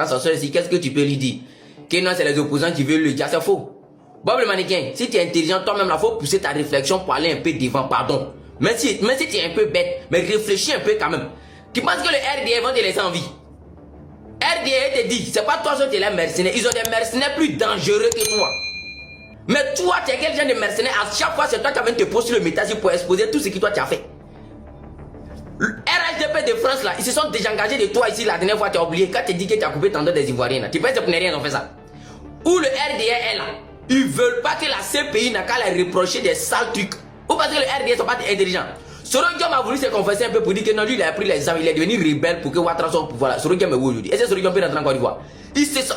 Qu'est-ce que tu peux lui dire? Que non, c'est les opposants qui veulent le dire, c'est faux. Bob le mannequin, si tu es intelligent, toi-même, il faut pousser ta réflexion pour aller un peu devant, pardon. Même si tu es un peu bête, mais réfléchis un peu quand même. Tu penses que le RDA vont te laisser en vie? RDA te dit, c'est pas toi qui es les mercenaires, ils ont des mercenaires plus dangereux que toi. Mais toi, tu es quel genre de mercenaire? À chaque fois, c'est toi qui viens te poser sur le métal pour exposer tout ce que toi tu as fait. RHDP de France là, ils se sont désengagés de toi ici la dernière fois, tu as oublié. Quand tu dis que tu as coupé ton dos des Ivoiriens là, tu penses que pour ne rien ont fait ça? Où le RDA est là, ils veulent pas que la CPI n'a qu'à la reprocher des sales trucs. Ou parce que le RDA sont pas intelligents. Sorodium a voulu se confesser un peu pour dire que non, lui il a pris les armes, il est devenu rebelle pour que Ouattara soit au pouvoir là. Sorodium est où aujourd'hui? Est-ce que Sorodium peut rentrer en Côte d'Ivoire? Ils se sont.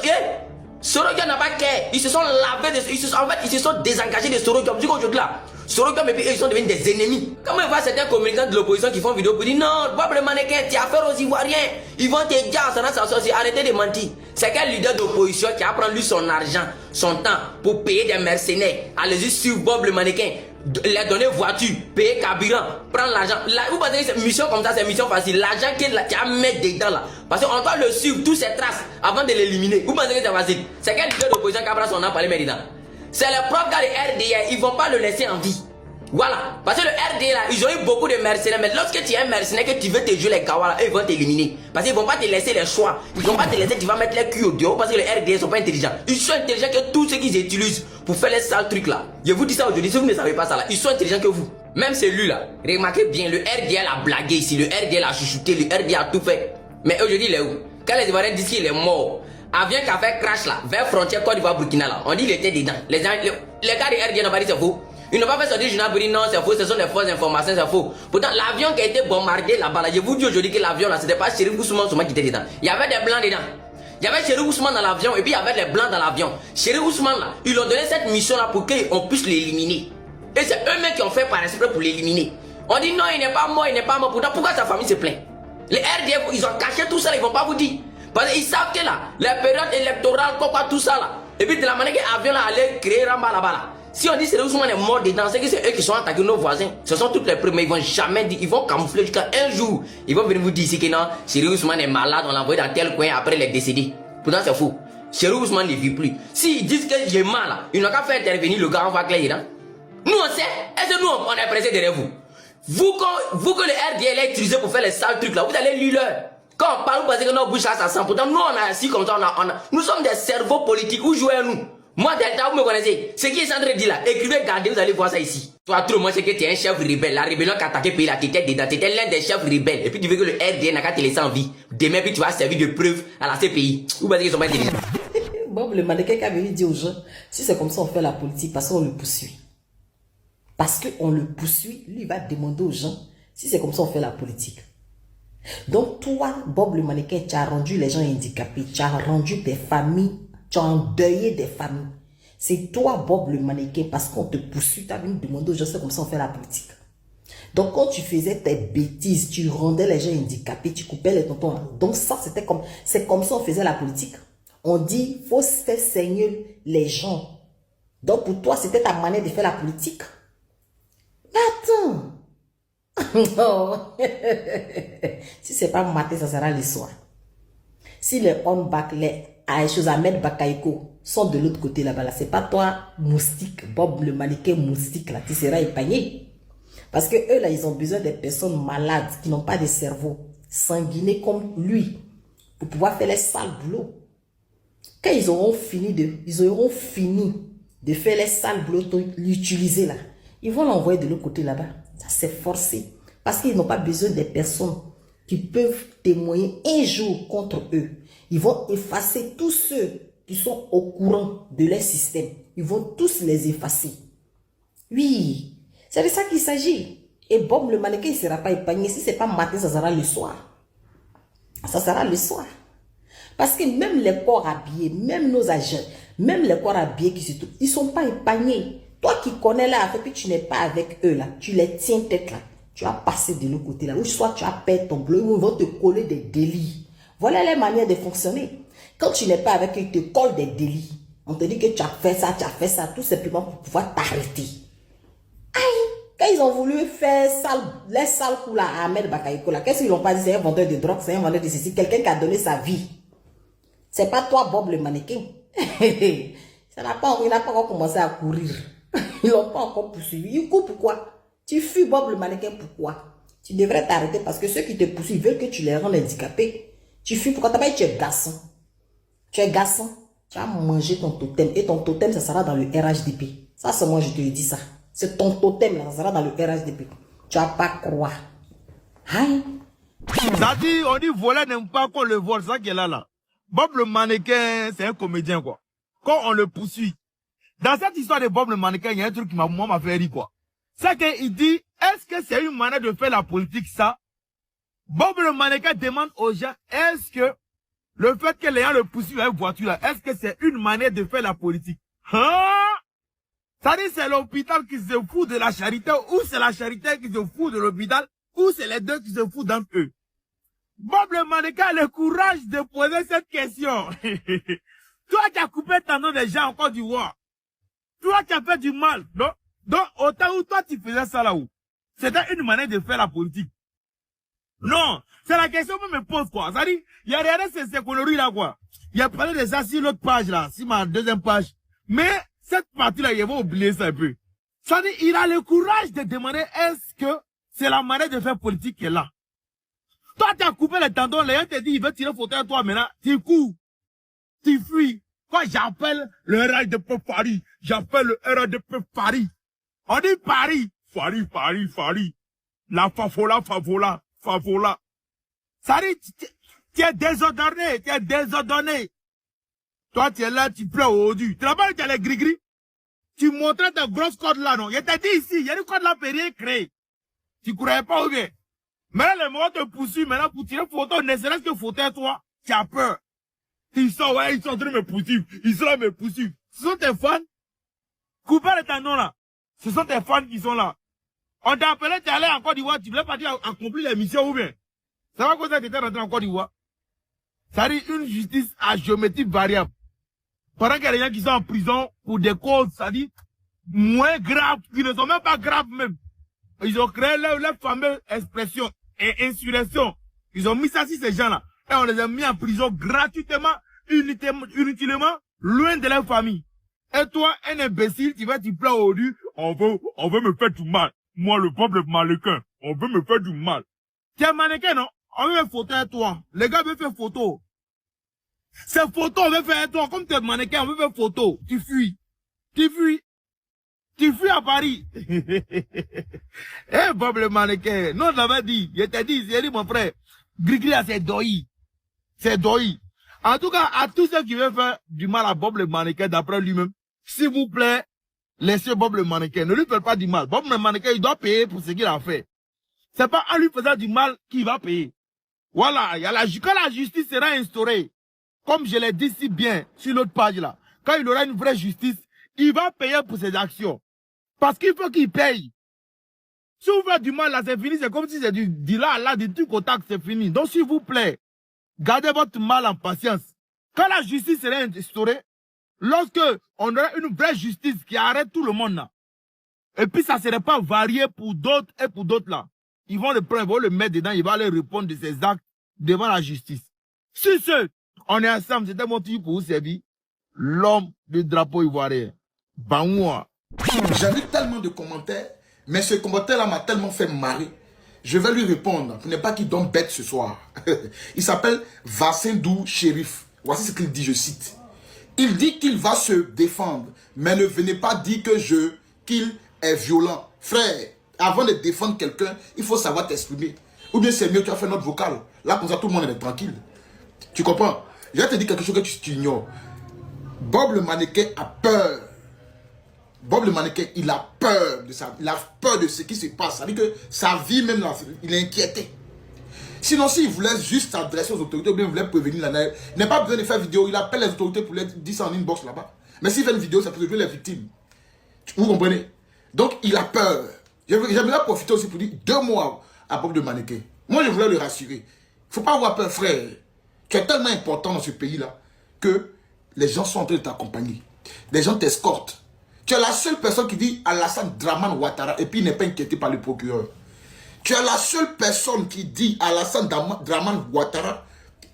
Sorodium n'a pas qu'à. Ils se sont lavés de. Ils se sont désengagés de Sorodium. Du coup aujourd'hui là. Sorodium et puis eux, ils sont devenus des ennemis. Comment il voit certains communicants de l'opposition qui font vidéo pour dire non, Bob le mannequin, tu as affaire aux Ivoiriens. Ils vont te dire, arrêtez de mentir. C'est quel leader d'opposition qui a pris lui son argent, son temps pour payer des mercenaires, aller suivre Bob le mannequin, les donner voiture, payer carburant, prendre l'argent. Vous pensez que c'est une mission comme ça, c'est une mission facile. L'argent qu'il a mis dedans là. Parce qu'on doit le suivre, toutes ses traces, avant de l'éliminer. Vous pensez que c'est facile? C'est quel leader d'opposition qui a pris son nom pour aller méridant? C'est les propres gars de RDA, ils vont pas le laisser en vie. Voilà. Parce que le RDA là, ils ont eu beaucoup de mercenaires. Mais lorsque tu es un mercenaire, que tu veux te jouer les Gawala, eux ils vont t'éliminer. Parce qu'ils vont pas te laisser les choix. Ils vont pas te laisser, tu vas mettre les culs au dehors. Parce que le RDA sont pas intelligents. Ils sont intelligents que tous ceux qu'ils utilisent pour faire les sales trucs là. Je vous dis ça aujourd'hui, si vous ne savez pas ça là, ils sont intelligents que vous. Même celui là, remarquez bien, le RDA l'a blagué ici, le RDA l'a chuchoté, le RDA a tout fait. Mais aujourd'hui il est où? Quand les Ivoiriens disent qu'il est mort, avion qui a fait crash là, vers frontière Côte d'Ivoire Burkina là, on dit qu'il était dedans. Les gars de RDA n'ont pas dit c'est faux. Ils n'ont pas fait sortir le journal pour dire non, c'est faux, ce sont des fausses informations, c'est faux. Pourtant, l'avion qui a été bombardé là-bas, là, je vous dis aujourd'hui que l'avion là, c'était pas Chérif Ousmane seulement qui était dedans. Il y avait des blancs dedans. Il y avait Chérif Ousmane dans l'avion et puis il y avait les blancs dans l'avion. Chérif Ousmane là, ils ont donné cette mission là pour qu'on puisse l'éliminer. Et c'est eux-mêmes qui ont fait par esprit pour l'éliminer. On dit non, il n'est pas mort, il n'est pas mort. Pourtant, pourquoi sa famille se plaint? Les RDF, ils ont caché tout ça, ils vont pas vous dire. Parce qu'ils savent que là, la période électorale, quoi, tout ça là. Et puis de la manière que l'avion là allait créer Ramba là-bas là. Si on dit que Ousmane est mort dedans, c'est que c'est eux qui sont attaqués nos voisins. Ce sont toutes les preuves, mais ils vont jamais dire, ils vont camoufler jusqu'à un jour. Ils vont venir vous dire ici que non, Chéri Ousmane est malade, on l'a envoyé dans tel coin, après il est décédé. Pourtant c'est faux. Chéri Ousmane ne vit plus. S'ils disent qu'il est mal, ils n'ont qu'à faire intervenir le gars, on va clair dedans. Nous on sait, est-ce que nous on est pressé derrière vous? Vous que le RDL est utilisé pour faire les sales trucs là, vous allez lire leur. Quand on parle, vous pensez que notre bouche ça sent. Pourtant nous on a assis comme ça, nous sommes des cerveaux politiques, où jouez-nous? Moi, Delta, vous me connaissez. Ce qui est en train de dire là, écrivez, gardez, vous allez voir ça ici. Toi, tout le monde sait que tu es un chef rebelle. La rébellion qui a attaqué le pays là, tu étais dedans. Tu étais l'un des chefs rebelles. Et puis tu veux que le RDA n'a qu'à te laisser en vie. Demain, puis tu vas servir de preuve à la CPI. Vous pensez qu'ils sont pas intelligents? Bob, le mannequin qui avait dit aux gens, si c'est comme ça on fait la politique, parce qu'on le poursuit. Parce qu'on le poursuit, lui il va demander aux gens, si c'est comme ça on fait la politique. Donc toi, Bob le mannequin, tu as rendu les gens handicapés, tu as rendu des familles, tu as endeuillé des familles. C'est toi, Bob le mannequin, parce qu'on te poursuit, tu as venu demander aux gens, c'est comme ça on fait la politique. Donc quand tu faisais tes bêtises, tu rendais les gens handicapés, tu coupais les tontons. Donc ça, c'est comme ça on faisait la politique. On dit, faut faire saigner les gens. Donc pour toi, c'était ta manière de faire la politique. Mais attends. Non. Si c'est pas matin, ça sera le soir. Si les on-back, les Ahmed Bakaïko sont de l'autre côté là-bas, là, c'est pas toi, moustique, Bob le mannequin moustique, là, tu seras épargné. Parce que eux, là, ils ont besoin des personnes malades qui n'ont pas de cerveau, sanguinés comme lui, pour pouvoir faire les sales boulots. Quand ils auront fini de faire les sales boulots, l'utiliser là, ils vont l'envoyer de l'autre côté là-bas. Ça, c'est forcé. Parce qu'ils n'ont pas besoin des personnes qui peuvent témoigner un jour contre eux. Ils vont effacer tous ceux qui sont au courant de leur système. Ils vont tous les effacer. Oui, c'est de ça qu'il s'agit. Et Bob le mannequin, il ne sera pas épargné. Si ce n'est pas matin, ça sera le soir. Ça sera le soir. Parce que même les corps habillés, même nos agents, même les corps habillés qui se trouvent, ils ne sont pas épargnés. Toi qui connais là, et puis tu n'es pas avec eux là, tu les tiens tête là, tu as passé de l'autre côté là, ou soit tu as perdu ton bleu, ou ils vont te coller des délits. Voilà les manières de fonctionner. Quand tu n'es pas avec eux, ils te collent des délits. On te dit que tu as fait ça, tout simplement pour pouvoir t'arrêter. Aïe! Quand ils ont voulu faire les sales coups là à Ahmed Bakaïko là, qu'est-ce qu'ils n'ont pas dit? C'est un vendeur de drogue, c'est un vendeur de ceci, quelqu'un qui a donné sa vie. C'est pas toi, Bob le mannequin. Il n'a pas encore commencé à courir. Ils l'ont pas encore poursuivi. Il court pourquoi? Tu fuis Bob le mannequin, pourquoi? Tu devrais t'arrêter parce que ceux qui te poursuivent veulent que tu les rends handicapés. Tu fuis pourquoi? T'as pas dit tu es garçon. Tu es garçon. Tu as mangé ton totem. Et ton totem, ça sera dans le RHDP. Ça, c'est moi, je te le dis ça. C'est ton totem, là, ça sera dans le RHDP. Tu vas pas croire. Aïe. Ça dit, on dit voler n'aime pas qu'on le vole, ça qui est là. Bob le mannequin, c'est un comédien, quoi. Quand on le poursuit. Dans cette histoire de Bob le mannequin, il y a un truc qui m'a fait rire, quoi. C'est qu'il dit, est-ce que c'est une manière de faire la politique, ça? Bob le mannequin demande aux gens, est-ce que le fait que les gens le poursuivent avec une voiture, là, est-ce que c'est une manière de faire la politique? Hein? Ça dit, c'est l'hôpital qui se fout de la charité, ou c'est la charité qui se fout de l'hôpital, ou c'est les deux qui se foutent d'entre eux. Bob le mannequin a le courage de poser cette question. Toi qui as coupé le tendon des gens en Côte d'Ivoire. Toi qui as fait du mal, non? Donc, autant où toi tu faisais ça là-haut. C'était une manière de faire la politique. Non, c'est la question que je me pose, quoi. Ça dit, il y a rien de ces conneries là, quoi. Il y a parlé de ça sur l'autre page là, sur ma deuxième page. Mais, cette partie-là, il va oublier ça un peu. Ça dit, il a le courage de demander est-ce que c'est la manière de faire politique qui est là. Toi, tu as coupé le tendon, les gens te disent, il veut tirer photo à toi maintenant, tu cours, tu fuis. Quand j'appelle le RHDP Paris, j'appelle le RHDP Paris. On dit Paris, Paris. La fafola. Ça dit, tu es désordonné, Toi, tu es là, tu pleures au dessus. Tu n'as pas dit, tu as les gris-gris. Tu montrais ta grosse corde là, non? Il t'a dit ici, il y a une corde là, peut rien créer. Tu croyais pas ou bien? Maintenant, les moments te poursuivent, maintenant, pour tirer photo, ne serait-ce que photo à toi, tu as peur. Ils sont, ouais, ils sont en train de me poursuivre. Ils sont là, me poursuivre. Ce sont tes fans. Coupez le tendon là. Ce sont tes fans qui sont là. On t'a appelé, tu es allé en Côte d'Ivoire, tu voulais partir accomplir les missions ou bien? Ça va quoi ça, tu étais rentré en Côte d'Ivoire? Ça dit une justice à géométrie variable. Pendant qu'il y a des gens qui sont en prison pour des causes, ça dit, moins graves, qui ne sont même pas graves même. Ils ont créé leur fameuse expression et insurrection. Ils ont mis ça sur ces gens-là. Et on les a mis en prison gratuitement, inutilement, loin de leur famille. Et toi, un imbécile, tu pleures au dû, on veut me faire du mal. Moi, le peuple mannequin, on veut me faire du mal. Tu es mannequin, non? On veut faire photo à toi. Les gars veulent faire photo. Ces photos, on veut faire à toi. Comme tu es mannequin, on veut faire photo. Tu fuis. Tu fuis à Paris. Eh, Bob le mannequin. Non, je l'avais dit. Je t'ai dit, mon frère. Grigri, c'est doi. C'est doi. En tout cas, à tous ceux qui veulent faire du mal à Bob le mannequin, d'après lui-même, s'il vous plaît, laissez Bob le mannequin. Ne lui faites pas du mal. Bob le mannequin, il doit payer pour ce qu'il a fait. C'est pas en lui faisant du mal qu'il va payer. Voilà. Quand la justice sera instaurée, comme je l'ai dit si bien sur l'autre page là, quand il aura une vraie justice, il va payer pour ses actions. Parce qu'il faut qu'il paye. Si vous faites du mal là, c'est fini. C'est comme si c'est du là, du truc au tac, c'est fini. Donc s'il vous plaît, gardez votre mal en patience. Quand la justice sera instaurée, lorsque on aura une vraie justice qui arrête tout le monde là, et puis ça ne serait pas varié pour d'autres et pour d'autres là, ils vont le prendre, ils vont le mettre dedans, ils vont aller répondre de ses actes devant la justice. Si ce, on est ensemble, c'était mon truc pour vous servir, l'homme du drapeau ivoirien. Baoua. J'ai vu tellement de commentaires, mais ce commentaire-là m'a tellement fait marrer. Je vais lui répondre, pour ne pas qu'il donne bête ce soir. Il s'appelle Vassindou Chérif. Voici ce qu'il dit, je cite. Il dit qu'il va se défendre, mais ne venez pas dire qu'il est violent. Frère, avant de défendre quelqu'un, il faut savoir t'exprimer. Ou bien c'est mieux, tu as fait notre vocal. Là, comme ça, tout le monde est tranquille. Tu comprends? Je vais te dire quelque chose que tu ignores. Bob le mannequin a peur. Bob le mannequin, il a peur de ça. Il a peur de ce qui se passe. Ça veut dire que sa vie même, là, il est inquiété. Sinon, s'il voulait juste s'adresser aux autorités, ou bien il voulait prévenir la neige, il n'a pas besoin de faire vidéo. Il appelle les autorités pour les dire ça en inbox là-bas. Mais s'il fait une vidéo, ça peut jouer les victimes. Vous comprenez? Donc, il a peur. J'aimerais profiter aussi pour dire 2 mots à Bob le mannequin. Moi, je voulais le rassurer. Il ne faut pas avoir peur, frère. Tu es tellement important dans ce pays-là que les gens sont en train de t'accompagner. Les gens t'escortent. Tu es la seule personne qui dit Alassane Dramane Ouattara et puis il n'est pas inquiété par le procureur. Tu es la seule personne qui dit Alassane Dramane Ouattara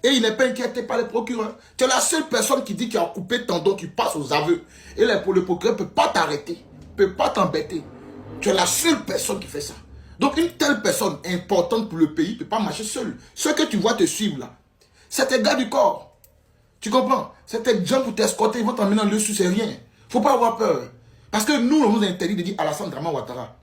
Et il n'est pas inquiété par les procureurs. Tu es la seule personne qui dit qu'il a coupé tendon, tu passes aux aveux. Et le procureur ne peut pas t'arrêter, ne peut pas t'embêter. Tu es la seule personne qui fait ça. Donc une telle personne importante pour le pays ne peut pas marcher seule. Ceux que tu vois te suivre là, c'est tes gars du corps. Tu comprends? C'est tes gens pour t'escorter, ils vont t'emmener dans le sous, c'est rien. Il ne faut pas avoir peur. Parce que nous, on nous interdit de dire Alassane Draman Ouattara.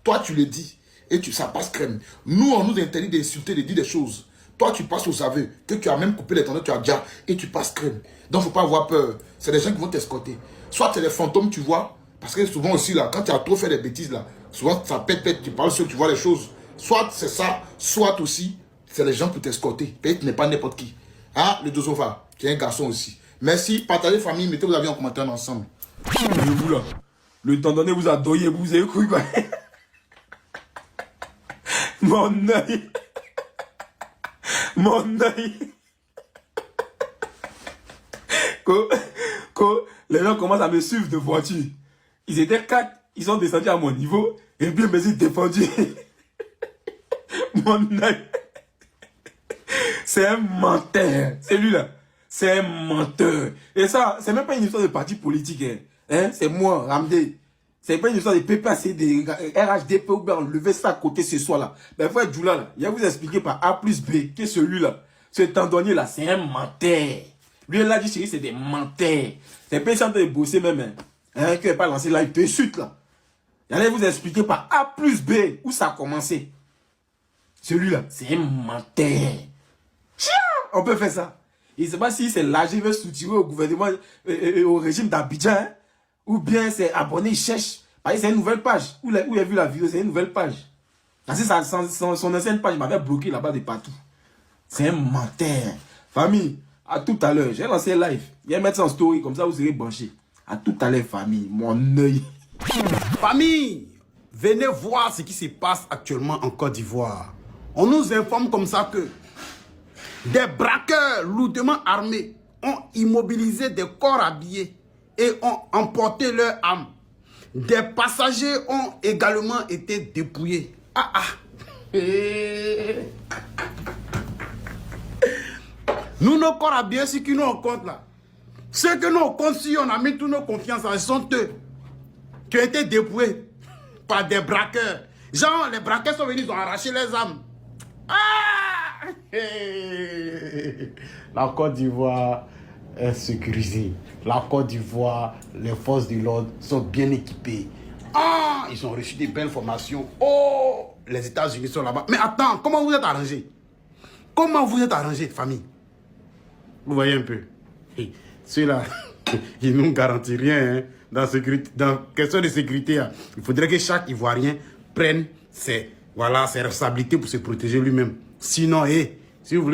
Toi, tu le dis et ça passe crème. Nous, on nous interdit d'insulter, de dire des choses. Toi, tu passes aux aveux, que tu as même coupé les tendons, tu as déjà, et tu passes crème. Donc, il ne faut pas avoir peur. C'est des gens qui vont t'escorter. Soit c'est les fantômes, tu vois, parce que souvent aussi, là, quand tu as trop fait des bêtises, là, souvent ça pète, tu parles seul, tu vois les choses. Soit c'est ça, soit aussi, c'est les gens pour t'escorter. Peut-être tu n'es pas n'importe qui. Ah, le Dozova, tu es un garçon aussi. Merci, partagez famille, mettez vos avis en commentaire ensemble. Et vous là, le tendonné vous a doyé, vous avez cru quoi? Mon œil. Mon œil. Quand les gens commencent à me suivre de voiture, ils étaient 4, ils sont descendus à mon niveau, et puis je me suis défendu. Mon œil. C'est un menteur. Celui-là, c'est un menteur. Et ça, c'est même pas une histoire de parti politique. Hein? C'est moi, Ramdé. C'est pas une histoire de PPAC, de RHDP ou bien enlever ça à côté ce soir-là. Mais frère Djoula, là, il va vous expliquer par A plus B que celui-là, ce tendonnier-là, c'est un menteur. Lui, là, dit chérie, c'est des menteurs. C'est pas en train de bosser même. Hein, qui n'a pas lancé live de suite, là. Il allait vous expliquer par A plus B où ça a commencé. Celui-là, c'est un menteur. Tiens, on peut faire ça. Il ne sait pas si c'est l'âge, il veut soutirer au gouvernement, au régime d'Abidjan, hein, ou bien c'est abonné, il cherche. Parce que c'est une nouvelle page. Où il a vu la vidéo, c'est une nouvelle page. Parce que son ancienne page m'avait bloqué là-bas de partout. C'est un menteur. Famille, à tout à l'heure. J'ai lancé un live. Viens mettre ça en story, comme ça vous serez branchés. À tout à l'heure, famille. Mon œil. Famille, venez voir ce qui se passe actuellement en Côte d'Ivoire. On nous informe comme ça que des braqueurs lourdement armés ont immobilisé des corps habillés et ont emporté leurs armes. Des passagers ont également été dépouillés. Nous, nos corps habillés, ce qui nous en compte là, ceux que nous on compte, si on a mis toutes nos confiances, ce sont eux qui ont été dépouillés par des braqueurs. Genre, les braqueurs sont venus, ils ont arraché les armes. La Côte d'Ivoire est sécurisée. La Côte d'Ivoire, les forces de l'ordre sont bien équipées. Ils ont reçu des belles formations. Oh, les États-Unis sont là-bas. Mais attends, comment vous êtes arrangés? Comment vous êtes arrangés, famille? Vous voyez un peu. Ceux-là, ils ne nous garantissent rien. Hein. Dans question de sécurité, hein. Il faudrait que chaque Ivoirien prenne ses responsabilités pour se protéger lui-même. Sinon, si vous voulez